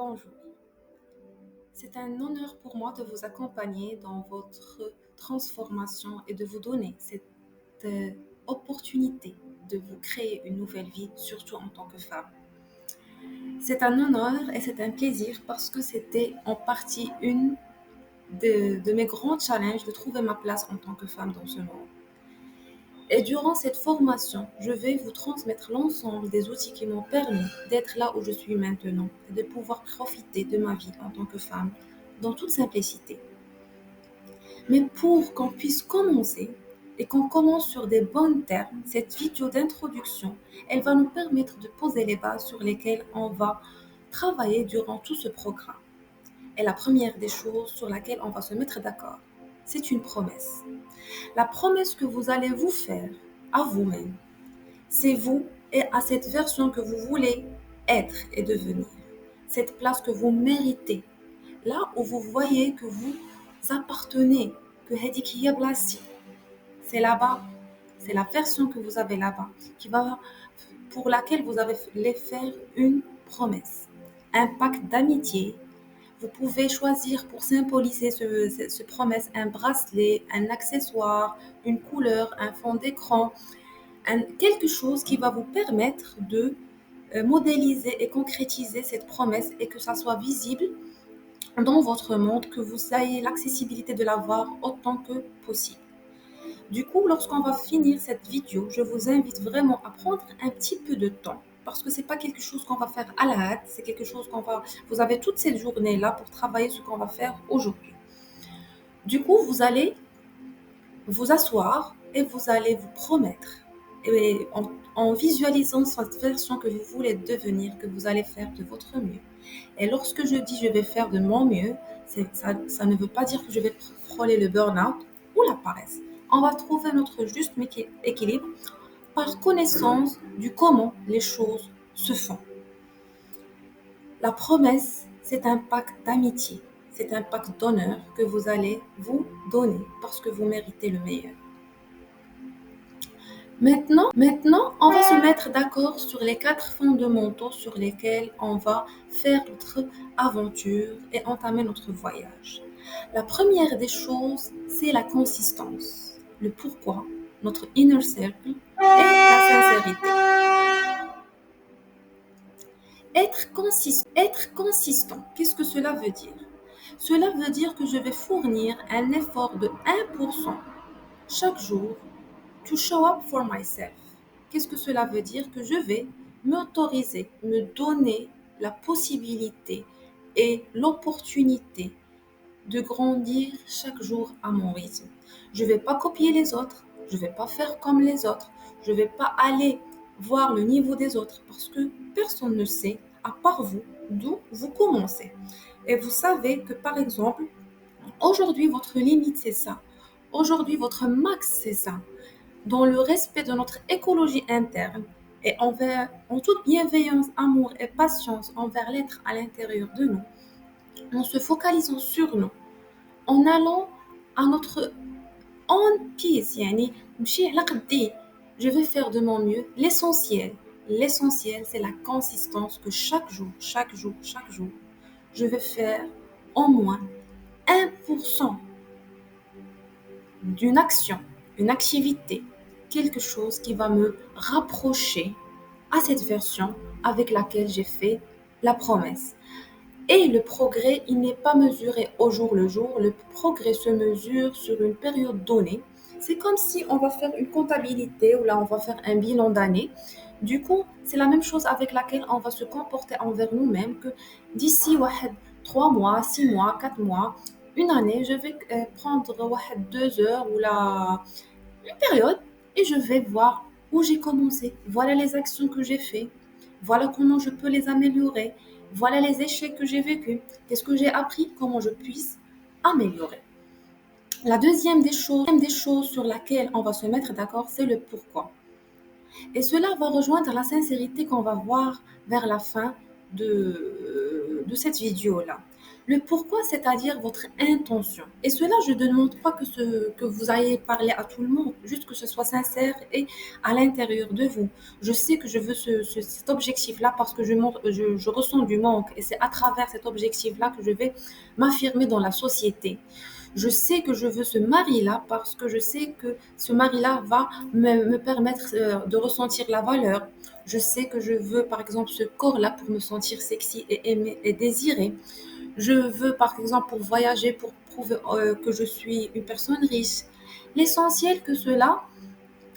Bonjour, c'est un honneur pour moi de vous accompagner dans votre transformation et de vous donner cette euh, opportunité de vous créer une nouvelle vie, surtout en tant que femme. C'est un honneur et c'est un plaisir parce que c'était en partie une de mes grands challenges de trouver ma place en tant que femme dans ce monde. Et durant cette formation, je vais vous transmettre l'ensemble des outils qui m'ont permis d'être là où je suis maintenant et de pouvoir profiter de ma vie en tant que femme dans toute simplicité. Mais pour qu'on puisse commencer et qu'on commence sur des bons termes, cette vidéo d'introduction, elle va nous permettre de poser les bases sur lesquelles on va travailler durant tout ce programme. Et la première des choses sur laquelle on va se mettre d'accord, c'est une promesse. La promesse que vous allez vous faire à vous-même, c'est vous et à cette version que vous voulez être et devenir. Cette place que vous méritez. Là où vous voyez que vous appartenez, que هذيك هي بلاصتي. C'est là-bas, c'est la version que vous avez là-bas pour laquelle vous allez faire une promesse. Un pacte d'amitié. Vous pouvez choisir pour symboliser ce promesse un bracelet, un accessoire, une couleur, un fond d'écran, quelque chose qui va vous permettre de modéliser et concrétiser cette promesse et que ça soit visible dans votre monde, que vous ayez l'accessibilité de la voir autant que possible. Du coup, lorsqu'on va finir cette vidéo, je vous invite vraiment à prendre un petit peu de temps parce que c'est pas quelque chose qu'on va faire à la hâte, c'est quelque chose vous avez toute cette journée là pour travailler ce qu'on va faire aujourd'hui. Du coup, vous allez vous asseoir et vous allez vous promettre, et en visualisant cette version que vous voulez devenir, que vous allez faire de votre mieux. Et lorsque je dis je vais faire de mon mieux, ça ne veut pas dire que je vais frôler le burn-out ou la paresse. On va trouver notre juste équilibre par connaissance du comment les choses se font. La promesse, c'est un pacte d'amitié, c'est un pacte d'honneur que vous allez vous donner parce que vous méritez le meilleur. Maintenant, on va se mettre d'accord sur les 4 fondamentaux sur lesquels on va faire notre aventure et entamer notre voyage. La première des choses, c'est la consistance, le pourquoi, notre inner circle et la sincérité. Être consistant, qu'est-ce que cela veut dire? Cela veut dire que je vais fournir un effort de 1% chaque jour to show up for myself. Qu'est-ce que cela veut dire? Que je vais m'autoriser, me donner la possibilité et l'opportunité de grandir chaque jour à mon rythme. Je ne vais pas copier les autres, je ne vais pas faire comme les autres, je ne vais pas aller voir le niveau des autres parce que personne ne sait, à part vous, d'où vous commencez. Et vous savez que par exemple, aujourd'hui votre limite c'est ça, aujourd'hui votre max c'est ça. Dans le respect de notre écologie interne et en toute bienveillance, amour et patience envers l'être à l'intérieur de nous, en se focalisant sur nous, en allant à notre own peace, يعني مشي على قدي. Je vais faire de mon mieux. L'essentiel, c'est la consistance que chaque jour, je vais faire au moins 1% d'une action, une activité, quelque chose qui va me rapprocher à cette version avec laquelle j'ai fait la promesse. Et le progrès, il n'est pas mesuré au jour le jour, le progrès se mesure sur une période donnée. C'est comme si on va faire une comptabilité ou là on va faire un bilan d'année. Du coup, c'est la même chose avec laquelle on va se comporter envers nous-mêmes que d'ici 3 mois, 6 mois, 4 mois, une année, je vais prendre 2 heures ou une période et je vais voir où j'ai commencé. Voilà les actions que j'ai faites. Voilà comment je peux les améliorer. Voilà les échecs que j'ai vécus. Qu'est-ce que j'ai appris? Comment je puisse améliorer. La deuxième des choses sur laquelle on va se mettre d'accord, c'est le pourquoi. Et cela va rejoindre la sincérité qu'on va voir vers la fin de cette vidéo-là. Le pourquoi, c'est-à-dire votre intention. Et cela, je ne demande pas que vous ayez parlé à tout le monde, juste que ce soit sincère et à l'intérieur de vous. Je sais que je veux cet objectif-là parce que je ressens du manque et c'est à travers cet objectif-là que je vais m'affirmer dans la société. Je sais que je veux ce mari-là parce que je sais que ce mari-là va me permettre de ressentir la valeur. Je sais que je veux, par exemple, ce corps-là pour me sentir sexy et aimé et désiré. Je veux, par exemple, pour voyager, pour prouver que je suis une personne riche. L'essentiel que cela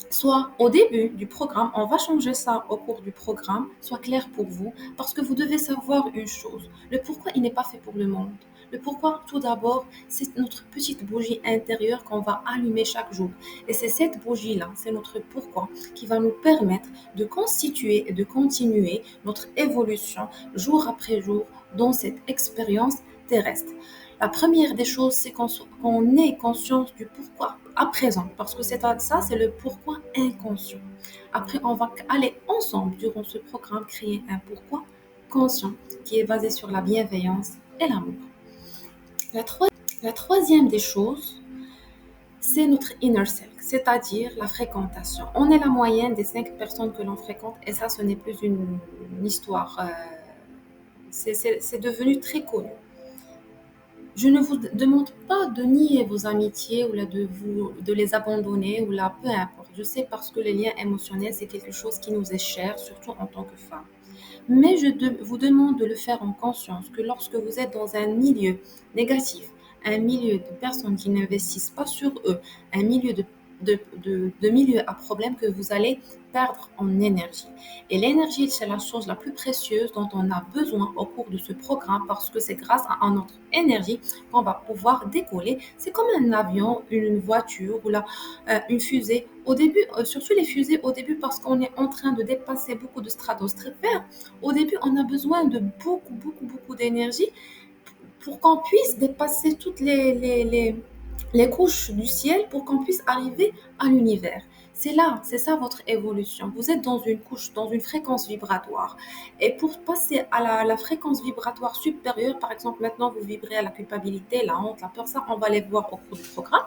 soit au début du programme, on va changer ça au cours du programme, soit clair pour vous, parce que vous devez savoir une chose. Le pourquoi il n'est pas fait pour le monde. Le pourquoi, tout d'abord, c'est notre petite bougie intérieure qu'on va allumer chaque jour. Et c'est cette bougie-là, c'est notre pourquoi, qui va nous permettre de constituer et de continuer notre évolution jour après jour dans cette expérience terrestre. La première des choses, c'est qu'on ait conscience du pourquoi à présent, parce que ça, c'est le pourquoi inconscient. Après, on va aller ensemble durant ce programme créer un pourquoi conscient qui est basé sur la bienveillance et l'amour. La, la troisième des choses, c'est notre inner self, c'est-à-dire la fréquentation. On est la moyenne des 5 personnes que l'on fréquente et ça, ce n'est plus une histoire. C'est devenu très connu. Je ne vous demande pas de nier vos amitiés ou là de les abandonner ou là, peu importe. Je sais parce que les liens émotionnels, c'est quelque chose qui nous est cher, surtout en tant que femme. Mais vous demande de le faire en conscience que lorsque vous êtes dans un milieu négatif, un milieu de personnes qui n'investissent pas sur eux, un milieu de milieu à problème, que vous allez perdre en énergie. Et l'énergie, c'est la chose la plus précieuse dont on a besoin au cours de ce programme parce que c'est grâce à notre énergie qu'on va pouvoir décoller. C'est comme un avion, une voiture ou là, une fusée. Au début, surtout les fusées au début parce qu'on est en train de dépasser beaucoup de stratosphère. Au début, on a besoin de beaucoup d'énergie pour qu'on puisse dépasser toutes les couches du ciel pour qu'on puisse arriver à l'univers. C'est ça votre évolution. Vous êtes dans une couche, dans une fréquence vibratoire. Et pour passer à la fréquence vibratoire supérieure, par exemple, maintenant vous vibrez à la culpabilité, la honte, la peur, ça, on va les voir au cours du programme.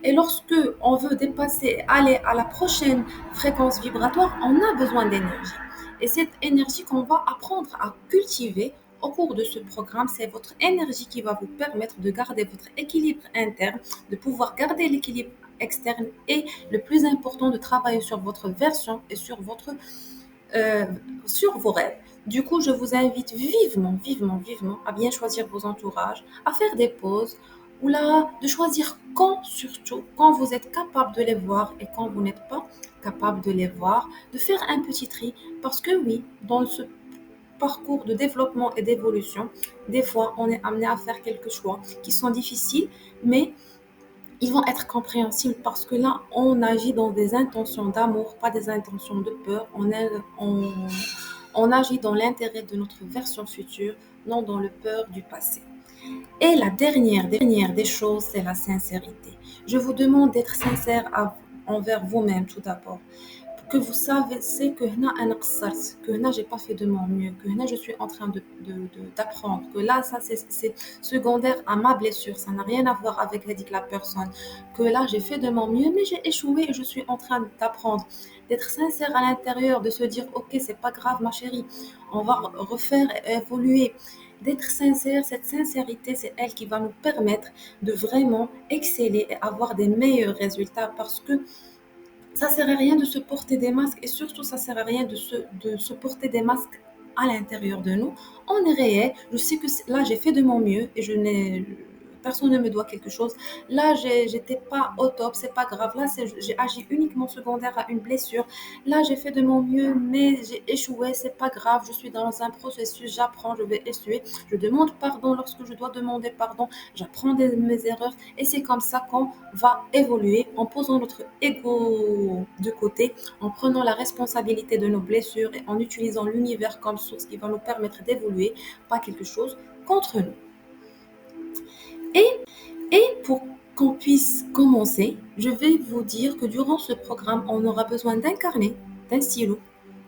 Et lorsque on veut dépasser, aller à la prochaine fréquence vibratoire, on a besoin d'énergie. Et cette énergie qu'on va apprendre à cultiver au cours de ce programme, c'est votre énergie qui va vous permettre de garder votre équilibre interne, de pouvoir garder l'équilibre externe et le plus important, de travailler sur votre version et euh, sur vos rêves. Du coup, je vous invite vivement à bien choisir vos entourages, à faire des pauses, ou là, de choisir quand surtout, quand vous êtes capable de les voir et quand vous n'êtes pas capable de les voir, de faire un petit tri, parce que oui, dans ce parcours de développement et d'évolution, des fois, on est amené à faire quelques choix qui sont difficiles, mais ils vont être compréhensibles parce que là, on agit dans des intentions d'amour, pas des intentions de peur. On agit dans l'intérêt de notre version future, non dans le peur du passé. Et la dernière des choses, c'est la sincérité. Je vous demande d'être sincère envers vous-même tout d'abord. Que vous savez, c'est que هنا أنا قصرت, que هنا j'ai pas fait de mon mieux, que هنا je suis en train d'apprendre, que là ça c'est secondaire à ma blessure, ça n'a rien à voir avec la personne, que là j'ai fait de mon mieux mais j'ai échoué et je suis en train d'apprendre, d'être sincère à l'intérieur, de se dire ok c'est pas grave ma chérie, on va refaire évoluer, d'être sincère, cette sincérité c'est elle qui va nous permettre de vraiment exceller et avoir des meilleurs résultats parce que ça sert à rien de se porter des masques et surtout ça sert à rien de se porter des masques à l'intérieur de nous. On est réel. Je sais que là j'ai fait de mon mieux et je n'ai personne ne me doit quelque chose. Là j'étais pas au top, c'est pas grave. Là j'ai agi uniquement secondaire à une blessure. Là j'ai fait de mon mieux mais j'ai échoué, c'est pas grave. Je suis dans un processus, j'apprends, je vais échouer. Je demande pardon lorsque je dois demander pardon. J'apprends de mes erreurs et c'est comme ça qu'on va évoluer en posant notre ego de côté, en prenant la responsabilité de nos blessures et en utilisant l'univers comme source qui va nous permettre d'évoluer, pas quelque chose contre nous. Et, et pour qu'on puisse commencer, je vais vous dire que durant ce programme, on aura besoin d'un carnet, d'un stylo,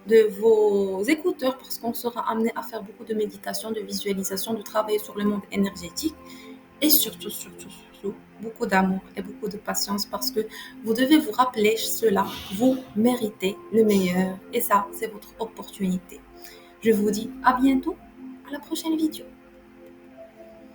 de vos écouteurs parce qu'on sera amené à faire beaucoup de méditation, de visualisation, de travailler sur le monde énergétique et surtout, surtout, surtout, beaucoup d'amour et beaucoup de patience parce que vous devez vous rappeler cela. Vous méritez le meilleur et ça, c'est votre opportunité. Je vous dis à bientôt, à la prochaine vidéo.